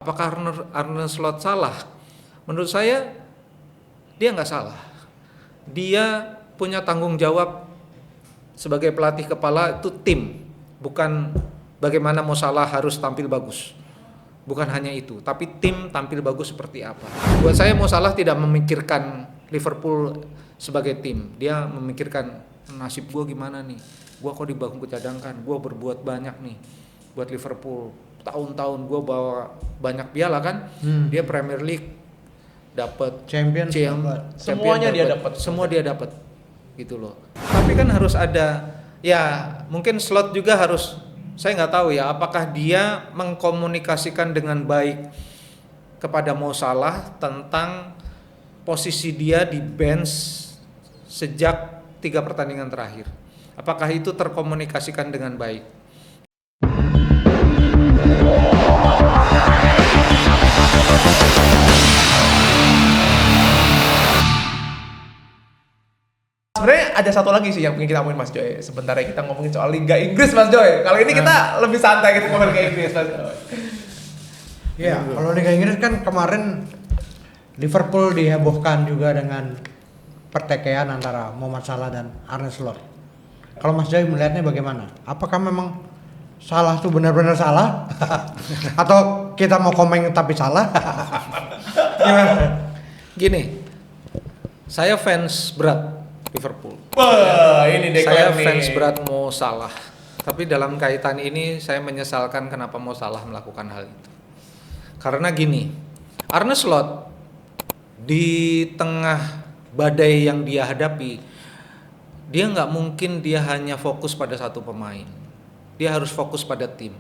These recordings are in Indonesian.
Apakah Arne Slot salah? Menurut saya dia nggak salah. Dia punya tanggung jawab sebagai pelatih kepala itu tim, bukan bagaimana Mo Salah harus tampil bagus. Bukan hanya itu, tapi tim tampil bagus seperti apa. Buat saya Mo Salah tidak memikirkan Liverpool sebagai tim. Dia memikirkan nasib gue gimana nih. Gue kok di bangku cadangkan, gue berbuat banyak nih buat Liverpool. Tahun-tahun gue bawa banyak piala kan. Dia Premier League dapat, Champions Semuanya dia dapat. semua dia dapat gitu loh. Tapi kan harus ada, ya mungkin Slot juga harus, saya nggak tahu ya apakah dia mengkomunikasikan dengan baik kepada Mo Salah tentang posisi dia di bench sejak 3 pertandingan terakhir. Apakah itu terkomunikasikan dengan baik? Sebenarnya ada satu lagi sih yang pengen kita omongin Mas Joy. Sebentar ya kita ngomongin soal Liga Inggris Mas Joy. Kalau ini kita lebih santai gitu ngomongin Liga Inggris Mas Joy. Ya, kalau Liga Inggris kan kemarin Liverpool dihebohkan juga dengan pertikaian antara Mohamed Salah dan Arne Slot. Kalau Mas Joy melihatnya bagaimana? Apakah memang Salah itu benar-benar salah? Atau kita mau komen tapi salah? Gimana? Gini, saya fans berat Liverpool. Wah, ini dekor Saya nih. fans berat Mo Salah. Tapi dalam kaitan ini saya menyesalkan kenapa Mo Salah melakukan hal itu. Karena gini, Arne Slot di tengah badai yang dia hadapi, dia nggak mungkin dia hanya fokus pada satu pemain. Dia harus fokus pada tim.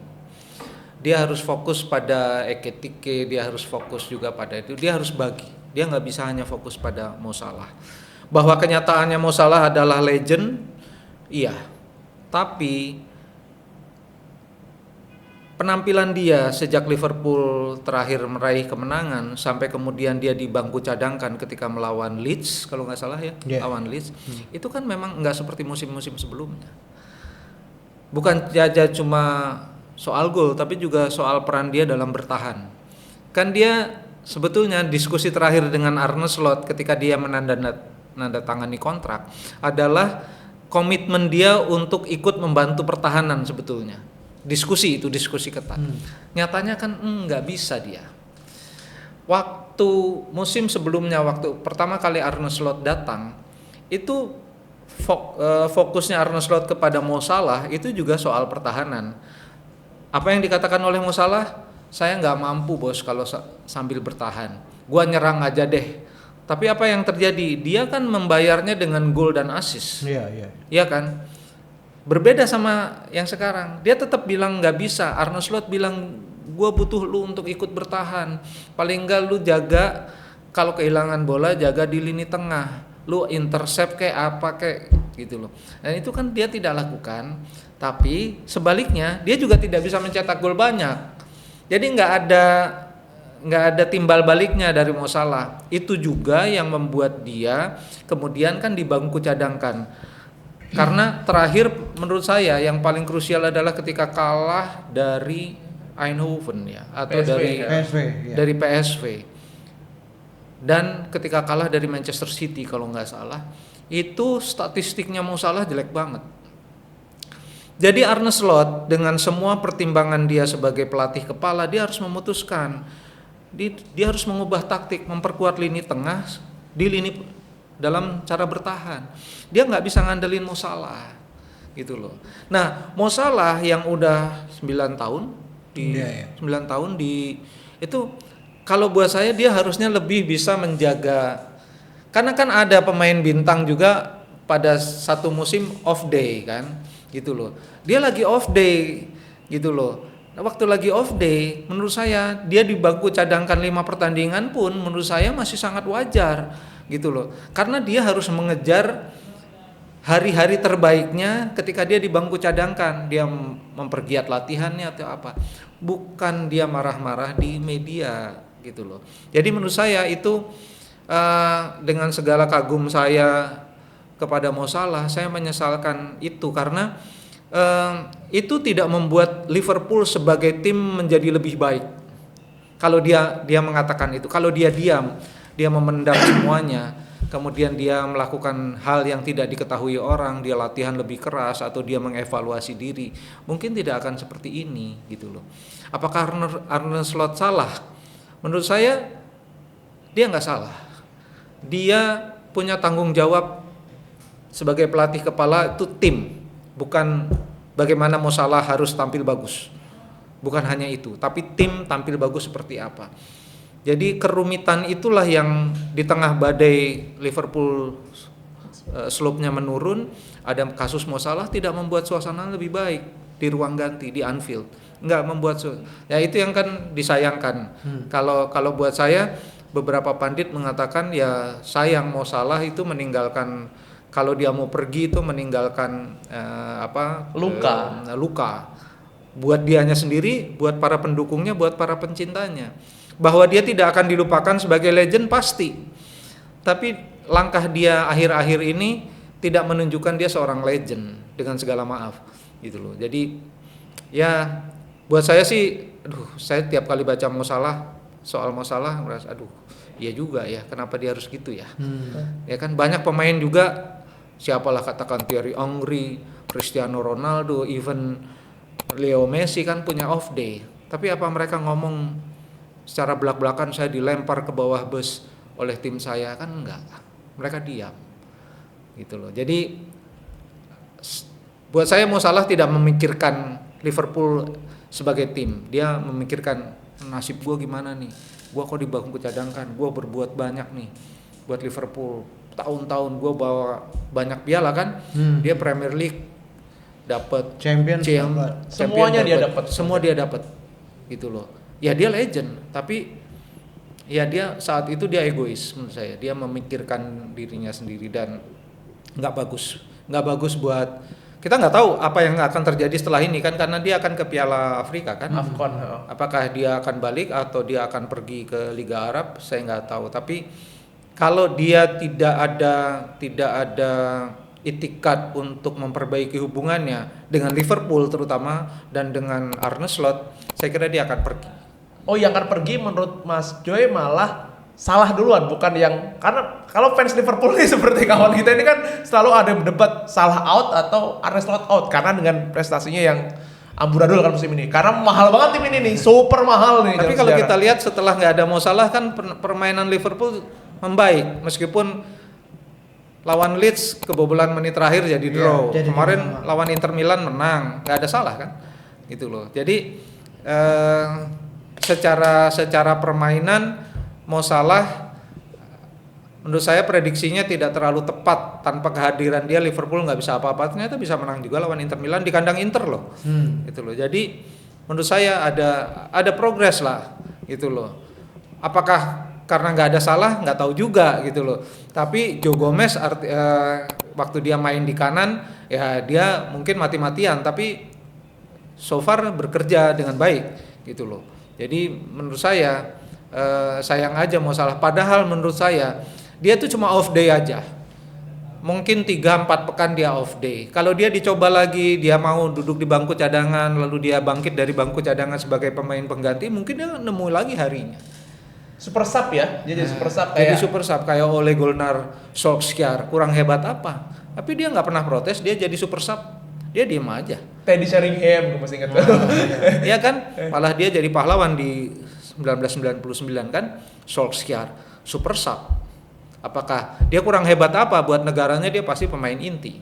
Dia harus fokus pada Ekitike, dia harus fokus juga pada itu. Dia harus bagi. Dia nggak bisa hanya fokus pada Mo Salah. Bahwa kenyataannya Mo Salah adalah legend, iya. Tapi penampilan dia sejak Liverpool terakhir meraih kemenangan sampai kemudian dia di bangku cadangkan ketika melawan Leeds, kalau nggak salah ya, lawan Leeds, itu kan memang nggak seperti musim-musim sebelumnya. Bukan saja cuma soal gol, tapi juga soal peran dia dalam bertahan. Kan dia sebetulnya diskusi terakhir dengan Arne Slot ketika dia menandatangani kontrak adalah komitmen dia untuk ikut membantu pertahanan sebetulnya. Diskusi ketat. Nyatanya kan nggak bisa dia. Waktu musim sebelumnya, waktu pertama kali Arne Slot datang, itu fokusnya Arne Slot kepada Mo Salah itu juga soal pertahanan. Apa yang dikatakan oleh Mo Salah? Saya nggak mampu bos kalau sambil bertahan. Gua nyerang aja deh. Tapi apa yang terjadi? Dia kan membayarnya dengan gol dan assist. Iya kan? Berbeda sama yang sekarang. Dia tetap bilang nggak bisa. Arne Slot bilang, gua butuh lu untuk ikut bertahan. Paling nggak lu jaga, kalau kehilangan bola jaga di lini tengah. Lu intercept kayak apa kayak gitu loh. Dan itu kan dia tidak lakukan. Tapi sebaliknya dia juga tidak bisa mencetak gol banyak. Jadi nggak ada timbal baliknya dari Mo Salah. Itu juga yang membuat dia kemudian kan di bangku cadangkan. Karena terakhir menurut saya yang paling krusial adalah ketika kalah dari Eindhoven ya, atau dari PSV. Dan ketika kalah dari Manchester City kalau nggak salah, itu statistiknya Mo Salah jelek banget. Jadi Arne Slot dengan semua pertimbangan dia sebagai pelatih kepala, dia harus memutuskan. Dia harus mengubah taktik, memperkuat lini tengah dalam cara bertahan. Dia nggak bisa ngandelin Mo Salah gitu loh. Nah, Mo Salah yang udah 9 tahun itu kalau buat saya dia harusnya lebih bisa menjaga, karena kan ada pemain bintang juga pada satu musim off day kan gitu loh. Dia lagi off day gitu loh. Nah, waktu lagi off day, menurut saya dia di bangku cadangkan 5 pertandingan pun menurut saya masih sangat wajar gitu loh. Karena dia harus mengejar hari-hari terbaiknya ketika dia di bangku cadangkan. Dia mempergiat latihannya atau apa. Bukan dia marah-marah di media gitu loh. Jadi menurut saya itu dengan segala kagum saya kepada Mo Salah, saya menyesalkan itu karena itu tidak membuat Liverpool sebagai tim menjadi lebih baik. Kalau dia mengatakan itu, kalau dia diam, dia memendam semuanya, kemudian dia melakukan hal yang tidak diketahui orang, dia latihan lebih keras atau dia mengevaluasi diri, mungkin tidak akan seperti ini gitu loh. Apakah Arne Slot salah? Menurut saya dia nggak salah. Dia punya tanggung jawab sebagai pelatih kepala itu tim, bukan bagaimana Mo Salah harus tampil bagus. Bukan hanya itu, tapi tim tampil bagus seperti apa. Jadi kerumitan itulah yang di tengah badai Liverpool slope-nya menurun, ada kasus Mo Salah tidak membuat suasana lebih baik di ruang ganti di Anfield. Enggak membuat ya itu yang kan disayangkan. Kalau buat saya, beberapa pandit mengatakan ya sayang Mo Salah itu meninggalkan, kalau dia mau pergi itu meninggalkan luka buat dianya sendiri, buat para pendukungnya, buat para pencintanya. Bahwa dia tidak akan dilupakan sebagai legend pasti. Tapi langkah dia akhir-akhir ini tidak menunjukkan dia seorang legend, dengan segala maaf gitu loh. Jadi ya buat saya sih, saya tiap kali baca soal Mo Salah merasa iya juga ya, kenapa dia harus gitu ya. Ya kan banyak pemain juga, siapalah katakan Thierry Henry, Cristiano Ronaldo, even Leo Messi kan punya off day. Tapi apa mereka ngomong secara belak-belakan saya dilempar ke bawah bus oleh tim saya? Kan enggak. Mereka diam. Gitu loh. Jadi buat saya Mo Salah tidak memikirkan Liverpool sebagai tim. Dia memikirkan nasib gue gimana nih. Gue kok di bangku cadangkan. Gue berbuat banyak nih buat Liverpool. Tahun-tahun gue bawa banyak piala kan. Dia Premier League dapat, semuanya dia dapat, semua dia dapat, gitu loh. Ya dia legend, tapi ya dia saat itu dia egois menurut saya. Dia memikirkan dirinya sendiri dan nggak bagus buat kita. Nggak tahu apa yang akan terjadi setelah ini kan, karena dia akan ke Piala Afrika kan, AFCON. Apakah dia akan balik atau dia akan pergi ke Liga Arab, saya nggak tahu. Tapi kalau dia tidak ada itikat untuk memperbaiki hubungannya dengan Liverpool terutama dan dengan Arne Slot, saya kira dia akan pergi. Oh, yang akan pergi menurut Mas Joy malah Salah duluan, bukan yang, karena kalau fans Liverpool ini seperti kawan kita ini kan selalu ada debat Salah out atau Arne Slot out karena dengan prestasinya yang amburadul kan musim ini. Karena mahal banget tim ini nih, super mahal nih. Tapi kalau kita lihat setelah nggak ada Mo Salah kan permainan Liverpool membaik, meskipun lawan Leeds kebobolan menit terakhir jadi draw. Kemarin lawan Inter Milan menang, nggak ada Salah kan, gitu loh. Jadi secara permainan Mo Salah menurut saya prediksinya tidak terlalu tepat. Tanpa kehadiran dia Liverpool nggak bisa apa-apa. Ternyata bisa menang juga lawan Inter Milan di kandang Inter loh, gitu loh. Jadi menurut saya ada progres lah, gitu loh. Apakah karena nggak ada Salah, nggak tahu juga gitu loh. Tapi Joe Gomez waktu dia main di kanan ya dia mungkin mati-matian, tapi so far bekerja dengan baik gitu loh. Jadi menurut saya sayang aja Mo Salah. Padahal menurut saya dia tuh cuma off day aja. Mungkin 3-4 pekan dia off day. Kalau dia dicoba lagi, dia mau duduk di bangku cadangan, lalu dia bangkit dari bangku cadangan sebagai pemain pengganti, mungkin dia nemu lagi harinya. Super sub ya, jadi super sub kayak. Jadi super sub kayak Ole Gunnar Solskjaer, kurang hebat apa? Tapi dia nggak pernah protes, dia jadi super sub, dia diem aja. Teddy Sheringham, gue masih ingat. Iya kan, malah dia jadi pahlawan di 1999 kan, Solskjaer super sub. Apakah dia kurang hebat apa buat negaranya? Dia pasti pemain inti.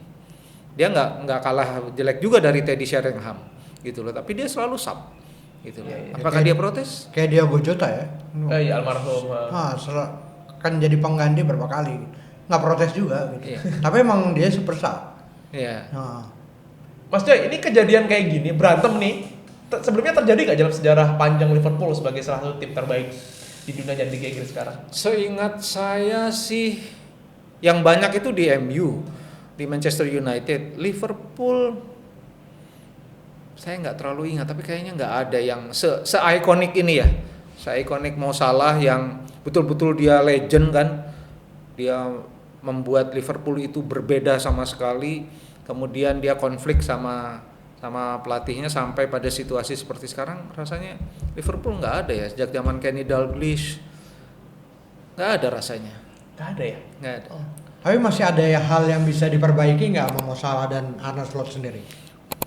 Dia nggak kalah jelek juga dari Teddy Sheringham, gitu loh. Tapi dia selalu sub. Gitu. Apakah dia protes? Kayak Diogo Jota ya? Iya, almarhum. Kan jadi pengganti berapa kali, nggak protes juga gitu. Tapi emang dia super sub. Iya. Mas Joy, ini kejadian kayak gini, berantem nih, sebelumnya terjadi nggak dalam sejarah panjang Liverpool sebagai salah satu tim terbaik di dunia dan Liga Inggris sekarang? Seingat saya sih yang banyak itu di MU, di Manchester United. Liverpool saya nggak terlalu ingat, tapi kayaknya nggak ada yang se-ikonik ini ya, se-ikonik Mo Salah yang betul-betul dia legend kan, dia membuat Liverpool itu berbeda sama sekali, kemudian dia konflik sama sama pelatihnya sampai pada situasi seperti sekarang, rasanya Liverpool nggak ada ya sejak zaman Kenny Dalglish, nggak ada rasanya. Nggak ada ya? Nggak ada. Tapi masih ada ya hal yang bisa diperbaiki nggak sama Mo Salah dan Arne Slot sendiri?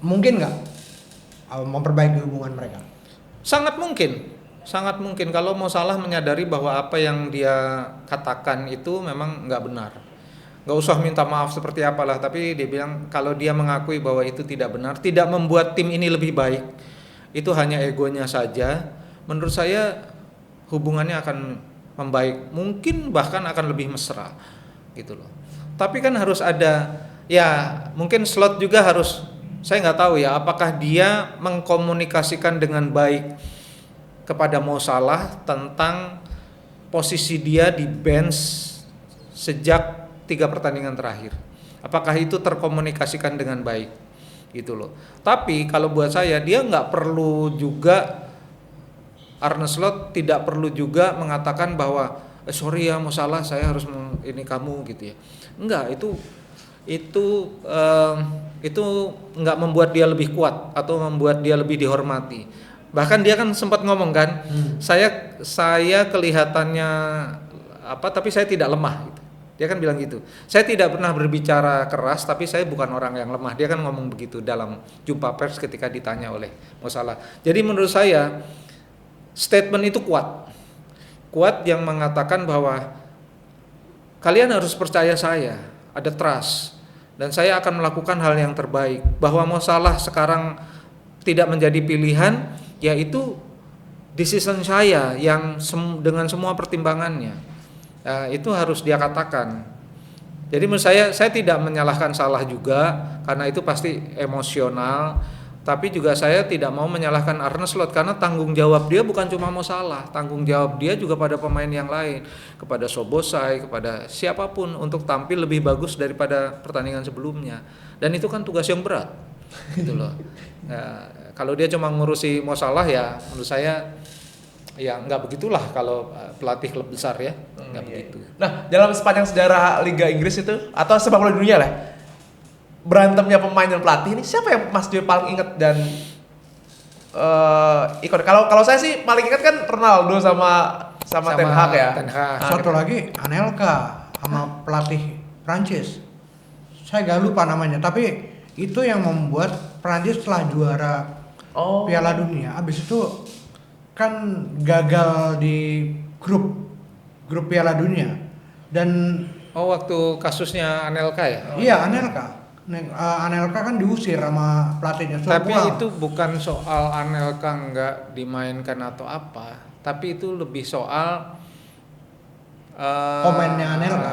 Mungkin nggak memperbaiki hubungan mereka? Sangat mungkin kalau Mo Salah menyadari bahwa apa yang dia katakan itu memang nggak benar. Nggak usah minta maaf seperti apalah, tapi dia bilang kalau dia mengakui bahwa itu tidak benar, tidak membuat tim ini lebih baik, itu hanya egonya saja. Menurut saya hubungannya akan membaik, mungkin bahkan akan lebih mesra gitu loh. Tapi kan harus ada, ya mungkin Slot juga harus, saya nggak tahu ya apakah dia mengkomunikasikan dengan baik kepada Mo Salah tentang posisi dia di bench sejak 3 pertandingan terakhir. Apakah itu terkomunikasikan dengan baik gitu loh. Tapi kalau buat saya dia nggak perlu juga, Arne Slot tidak perlu juga mengatakan bahwa sorry ya Mo Salah saya harus ini kamu gitu ya. Enggak, itu nggak membuat dia lebih kuat atau membuat dia lebih dihormati. Bahkan dia kan sempat ngomong kan, saya kelihatannya tapi saya tidak lemah gitu. Dia kan bilang gitu. Saya tidak pernah berbicara keras tapi saya bukan orang yang lemah. Dia kan ngomong begitu dalam jumpa pers ketika ditanya oleh Mo Salah. Jadi menurut saya statement itu kuat. Kuat yang mengatakan bahwa kalian harus percaya saya, ada trust dan saya akan melakukan hal yang terbaik. Bahwa Mo Salah sekarang tidak menjadi pilihan, yaitu decision saya yang dengan semua pertimbangannya. Itu harus dia katakan. Jadi menurut saya tidak menyalahkan Salah juga karena itu pasti emosional, tapi juga saya tidak mau menyalahkan Arne Slot karena tanggung jawab dia bukan cuma Mo Salah, tanggung jawab dia juga pada pemain yang lain, kepada Szoboszlai, kepada siapapun untuk tampil lebih bagus daripada pertandingan sebelumnya. Dan itu kan tugas yang berat. Gitu loh. Kalau dia cuma ngurusi Mo Salah ya menurut saya ya nggak begitulah kalau pelatih klub besar ya, nggak begitu. Nah, dalam sepanjang sejarah Liga Inggris itu atau sepak bola dunia lah, berantemnya pemain dan pelatih ini siapa yang Mas Joy paling inget dan ikut? Kalau saya sih paling inget kan Ronaldo sama Ten Hag ya. Satu lagi Anelka sama pelatih Prancis. Saya gak lupa namanya, tapi itu yang membuat Prancis setelah juara Piala Dunia. Abis itu kan gagal di grup Piala Dunia dan waktu kasusnya Anelka ya? Iya, Anelka kan diusir sama pelatihnya. Tapi itu bukan soal Anelka nggak dimainkan atau apa, tapi itu lebih soal komennya Anelka.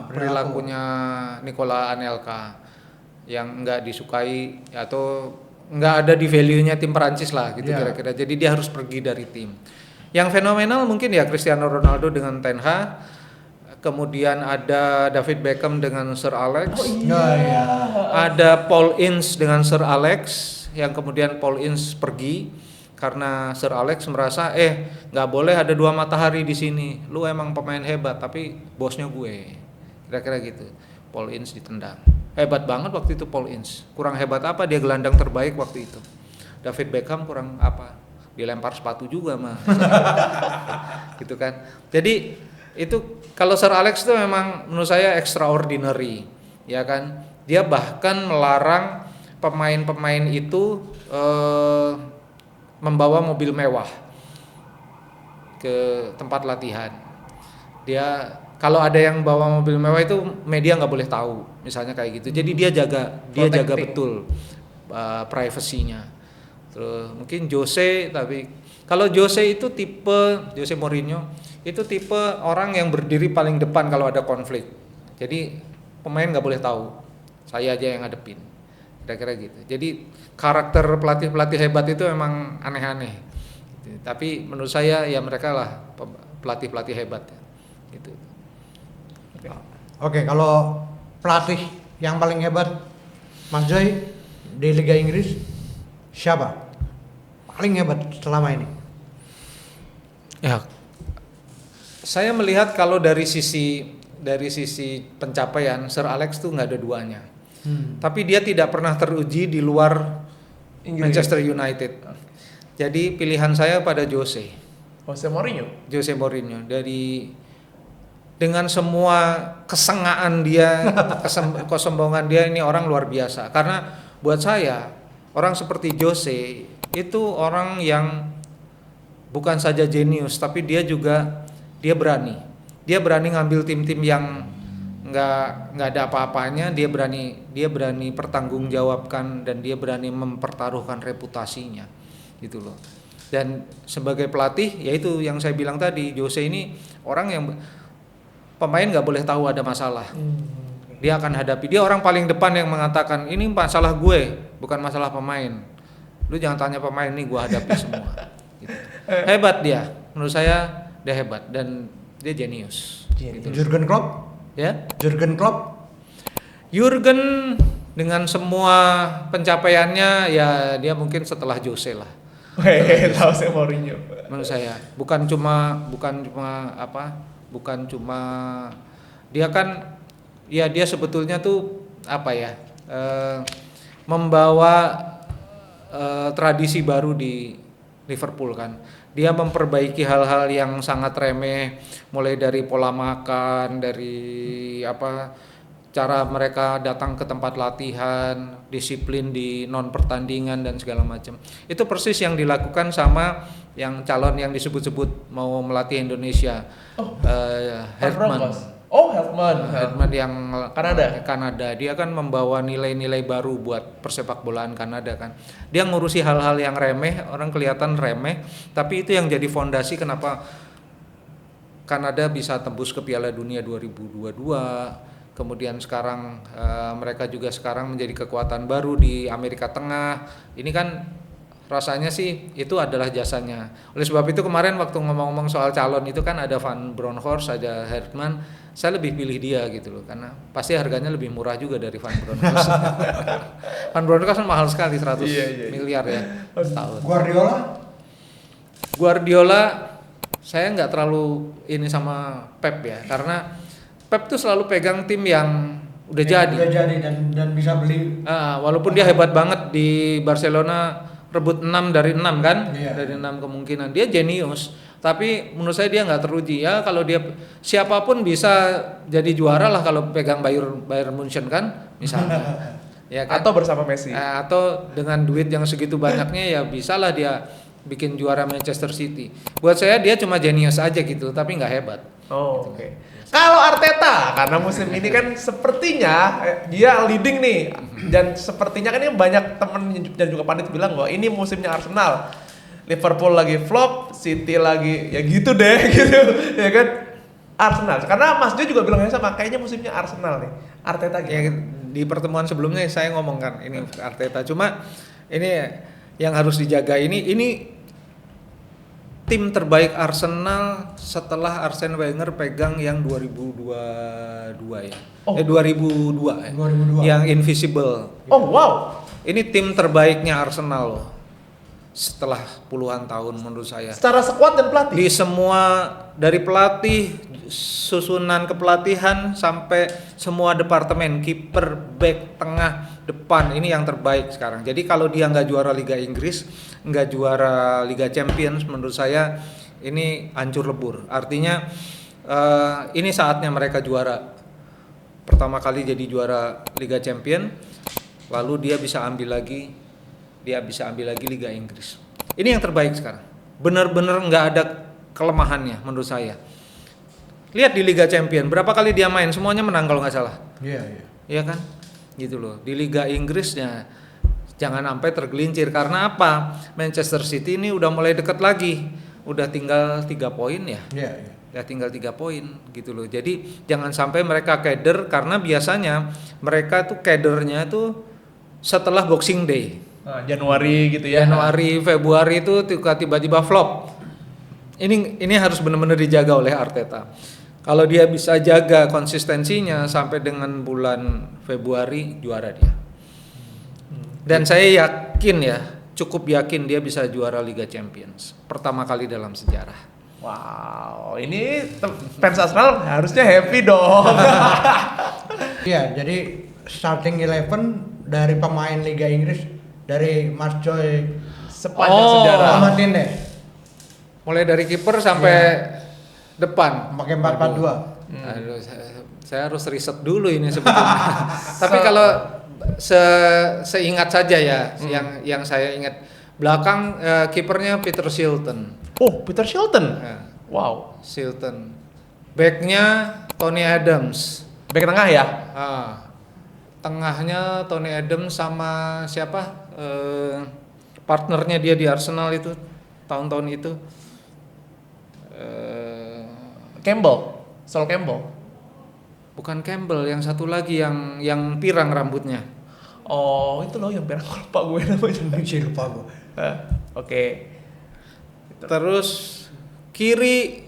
Perilakunya Nicola Anelka yang nggak disukai atau nggak ada di value-nya tim Perancis lah gitu kira-kira. Jadi dia harus pergi dari tim. Yang fenomenal mungkin ya Cristiano Ronaldo dengan Ten Hag. Kemudian ada David Beckham dengan Sir Alex. Ada Paul Ince dengan Sir Alex yang kemudian Paul Ince pergi karena Sir Alex merasa nggak boleh ada 2 matahari di sini. Lu emang pemain hebat tapi bosnya gue. Kira-kira gitu. Paul Ince ditendang. Hebat banget waktu itu Paul Ince. Kurang hebat apa, dia gelandang terbaik waktu itu. David Beckham kurang apa, dilempar sepatu juga mah. Gitu kan. Jadi itu kalau Sir Alex itu memang menurut saya extraordinary, ya kan. Dia bahkan melarang pemain-pemain itu membawa mobil mewah ke tempat latihan. Dia kalau ada yang bawa mobil mewah itu media nggak boleh tahu, misalnya kayak gitu. Jadi dia jaga betul privasinya. Terus mungkin Jose, tapi kalau Jose itu Jose Mourinho itu tipe orang yang berdiri paling depan kalau ada konflik. Jadi pemain nggak boleh tahu, saya aja yang ngadepin. Kira-kira gitu. Jadi karakter pelatih hebat itu memang aneh-aneh. Tapi menurut saya ya mereka lah pelatih hebat. Gitu. Oke, kalau pelatih yang paling hebat Mas Joy di Liga Inggris siapa? Paling hebat selama ini? Ya, saya melihat kalau dari sisi pencapaian Sir Alex tuh nggak ada duanya. Tapi dia tidak pernah teruji di luar Inggris. Manchester United. Jadi pilihan saya pada Jose Mourinho dengan semua kesengaan dia, kesombongan dia, ini orang luar biasa. Karena buat saya orang seperti Jose itu orang yang bukan saja jenius, tapi dia berani ngambil tim-tim yang nggak ada apa-apanya. Dia berani pertanggungjawabkan dan dia berani mempertaruhkan reputasinya gitu loh. Dan sebagai pelatih, yaitu yang saya bilang tadi, Jose ini orang yang pemain nggak boleh tahu ada masalah. Dia akan hadapi. Dia orang paling depan yang mengatakan ini masalah gue, bukan masalah pemain. Lu jangan tanya pemain, nih gue hadapi semua. Gitu. Hebat dia, menurut saya dia hebat dan dia jenius. Gitu. Jurgen Klopp? Ya? Jurgen dengan semua pencapaiannya ya dia mungkin setelah Jose lah. Jose Mourinho. Menurut saya bukan cuma dia kan ya dia sebetulnya tuh membawa tradisi baru di Liverpool kan. Dia memperbaiki hal-hal yang sangat remeh, mulai dari pola makan, dari cara mereka datang ke tempat latihan, disiplin di non pertandingan dan segala macam. Itu persis yang dilakukan sama yang calon yang disebut-sebut mau melatih Indonesia, Herman. Herman yang Kanada. Dia kan membawa nilai-nilai baru buat persepak bolaan Kanada kan. Dia ngurusi hal-hal yang remeh, orang kelihatan remeh, tapi itu yang jadi fondasi kenapa Kanada bisa tembus ke Piala Dunia 2022. Kemudian sekarang mereka juga sekarang menjadi kekuatan baru di Amerika Tengah. Ini kan rasanya sih itu adalah jasanya. Oleh sebab itu kemarin waktu ngomong-ngomong soal calon itu kan ada Van Bronckhorst, ada Herman. Saya lebih pilih dia gitu loh, karena pasti harganya lebih murah juga dari Van Bronckhorst. Van Bronckhorst kan mahal sekali, 100 miliar ya setahun. Guardiola saya nggak terlalu ini sama Pep ya, karena Pep tuh selalu pegang tim yang udah jadi dan bisa beli. Walaupun dia hebat banget di Barcelona, rebut 6 dari 6 kan, dari 6 kemungkinan dia jenius. Tapi menurut saya dia nggak teruji ya. Kalau dia siapapun bisa jadi juara lah kalau pegang Bayern Munchen kan misalnya. Ya kan? Atau bersama Messi. Atau dengan duit yang segitu banyaknya ya bisalah dia bikin juara Manchester City. Buat saya dia cuma jenius aja gitu, tapi nggak hebat. Oh, oke. Kalau Arteta, karena musim ini kan sepertinya dia leading nih, dan sepertinya kan ini banyak temen dan juga pandit bilang bahwa ini musimnya Arsenal. Liverpool lagi flop, City lagi ya gitu deh gitu, ya kan? Arsenal. Karena Mas Jo juga bilangnya sama, kayaknya musimnya Arsenal nih. Arteta gitu. Ya, di pertemuan sebelumnya saya ngomongkan ini Arteta. Cuma ini yang harus dijaga ini tim terbaik Arsenal setelah Arsene Wenger pegang yang 2022 ya. 2002 ya. 2002. Yang Invisible. Oh, wow. Ini tim terbaiknya Arsenal loh. Setelah puluhan tahun menurut saya. Secara skuad dan pelatih. Di semua dari pelatih, susunan kepelatihan sampai semua departemen, kiper, back, tengah, depan, ini yang terbaik sekarang. Jadi kalau dia nggak juara Liga Inggris, nggak juara Liga Champions, menurut saya ini hancur lebur. Artinya ini saatnya mereka juara. Pertama kali jadi juara Liga Champion, lalu dia bisa ambil lagi Liga Inggris. Ini yang terbaik sekarang. Benar-benar nggak ada kelemahannya menurut saya. Lihat di Liga Champion, berapa kali dia main, semuanya menang kalau nggak salah. Iya kan? Gitu loh. Di Liga Inggrisnya jangan sampai tergelincir. Karena apa? Manchester City ini udah mulai dekat lagi. Udah tinggal 3 poin ya. Ya tinggal 3 poin gitu loh. Jadi jangan sampai mereka keder, karena biasanya mereka tuh kedernya tuh setelah Boxing Day. Januari gitu ya. Januari, Februari itu tiba-tiba flop. Ini harus benar-benar dijaga oleh Arteta. Kalau dia bisa jaga konsistensinya sampai dengan bulan Februari, juara dia. Dan saya cukup yakin dia bisa juara Liga Champions pertama kali dalam sejarah. Wow, ini fans Arsenal harusnya happy dong. Iya, jadi starting 11 dari pemain Liga Inggris dari Mas Joy Sepanjang Oh. sejarah. amatin deh. Mulai dari kiper sampai depan. Pakai 4-4-2. Aduh, saya harus riset dulu ini sebetulnya. Tapi kalau seingat saja ya, yang saya ingat belakang kipernya Peter Shilton. Oh, Peter Shilton. Ya, Wow. Shilton. Backnya Tony Adams. Bek tengah ya? Tengahnya Tony Adams sama siapa? Partnernya dia di Arsenal itu tahun-tahun itu. Campbell. Sol Campbell. Bukan Campbell, yang satu lagi yang pirang rambutnya. Oh, itu loh yang biar aku lupa gue namanya. Lupa gue. Oke. Terus kiri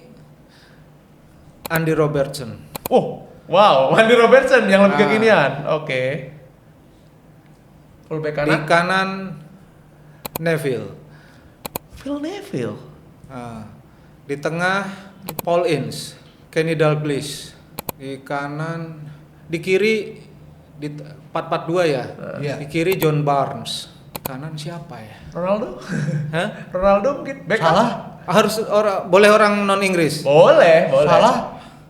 Andy Robertson. Oh, wow, Andy Robertson yang lebih Ah. kekinian. Oke. Fullback Di kanan. kanan Neville. Phil Neville. Di tengah Paul Ince, Kenny Dalglish. Di kanan, di kiri di 4-4-2 ya. Iya. Di kiri John Barnes. Di kanan siapa ya? Ronaldo. Hah? Ronaldo mungkin. Back Salah. Harus boleh orang non Inggris. Boleh, boleh. Salah.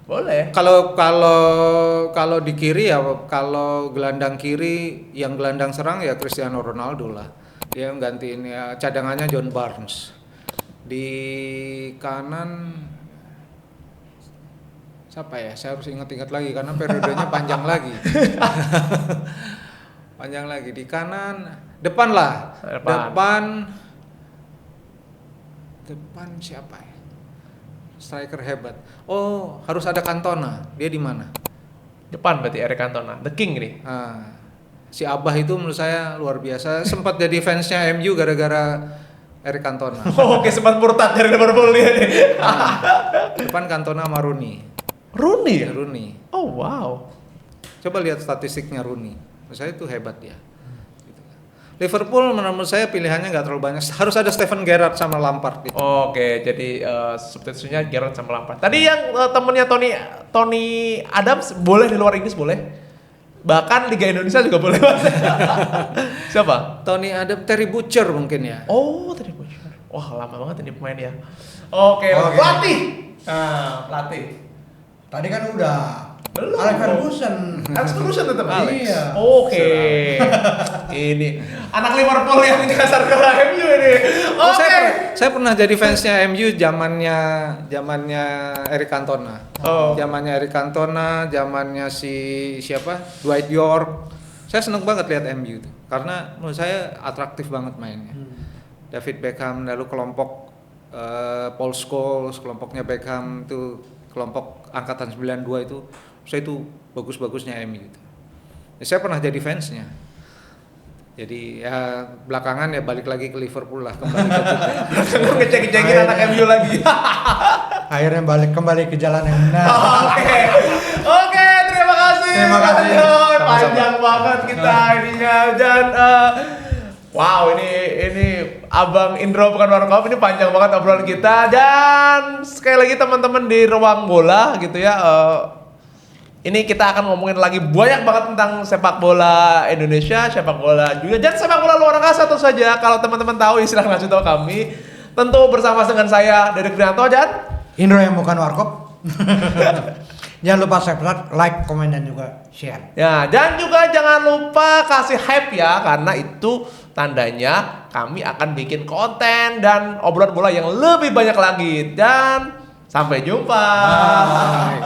Boleh. Kalau di kiri ya, kalau gelandang kiri yang gelandang serang ya Cristiano Ronaldo lah. Dia gantiin ya, cadangannya John Barnes. Di kanan siapa ya? Saya harus ingat-ingat lagi karena periodenya panjang lagi. Panjang lagi. Di kanan, depan lah. Depan siapa ya? Striker hebat. Oh, harus ada Cantona. Dia di mana? Depan berarti Eric Cantona. The King nih. Si Abah itu menurut saya luar biasa. Sempat jadi fansnya MU gara-gara Eric Cantona. Oh, oke, sempat murtad dari Liverpool dia nih. Depan Cantona sama Rooney. Rooney ya? Rooney. Oh, wow. Coba lihat statistiknya Rooney. Menurut saya itu hebat ya. Gitu. Liverpool menurut saya pilihannya nggak terlalu banyak. Harus ada Steven Gerrard sama Lampard gitu. Oke, jadi substitusinya Gerrard sama Lampard. Tadi yang temennya Tony Adams boleh di luar Inggris boleh. Bahkan Liga Indonesia juga boleh. Siapa? Tony Adams, Terry Butcher mungkin ya. Oh, tadi bocor. Wah, lama banget ini pemain ya. Oke, Oke. pelatih. Nah, pelatih. Tadi kan udah. Belum. Alex Ferguson. Alex Ferguson tetap Alex. Iya. Oke. Ini anak Liverpool yang nyasar ke MU ini. Oh, Oke. saya pernah jadi fansnya MU zamannya Eric Cantona. Oh. Zamannya Eric Cantona, zamannya si siapa? Dwight York. Saya seneng banget lihat MU itu karena menurut saya atraktif banget mainnya. David Beckham, lalu kelompok Paul Scholes, kelompoknya Beckham itu kelompok angkatan 92 itu, saya itu bagus-bagusnya MU itu. Ya, saya pernah jadi fansnya. Jadi ya belakangan ya balik lagi ke Liverpool lah, kembali ke kita. Ngecek-ngecekin anak MU lagi. Akhirnya kembali ke jalan yang benar. Oke. Oke, terima kasih. Terima kasih. Aduh, Sama-sama. panjang banget kita ininya dan wow, ini Abang Indro bukan Warkop, ini panjang banget obrolan kita dan sekali lagi teman-teman di ruang bola gitu ya. Ini kita akan ngomongin lagi banyak banget tentang sepak bola Indonesia, sepak bola juga dan sepak bola luar angkasa tentu saja. Kalau teman-teman tahu ya silahkan kasih tahu kami. Tentu bersama dengan saya Dedek Prianto dan Indro yang bukan Warkop. Jangan lupa subscribe, like, komen dan juga share. ya, dan juga jangan lupa kasih hype ya karena itu tandanya kami akan bikin konten dan obrolan bola yang lebih banyak lagi dan sampai jumpa. Bye.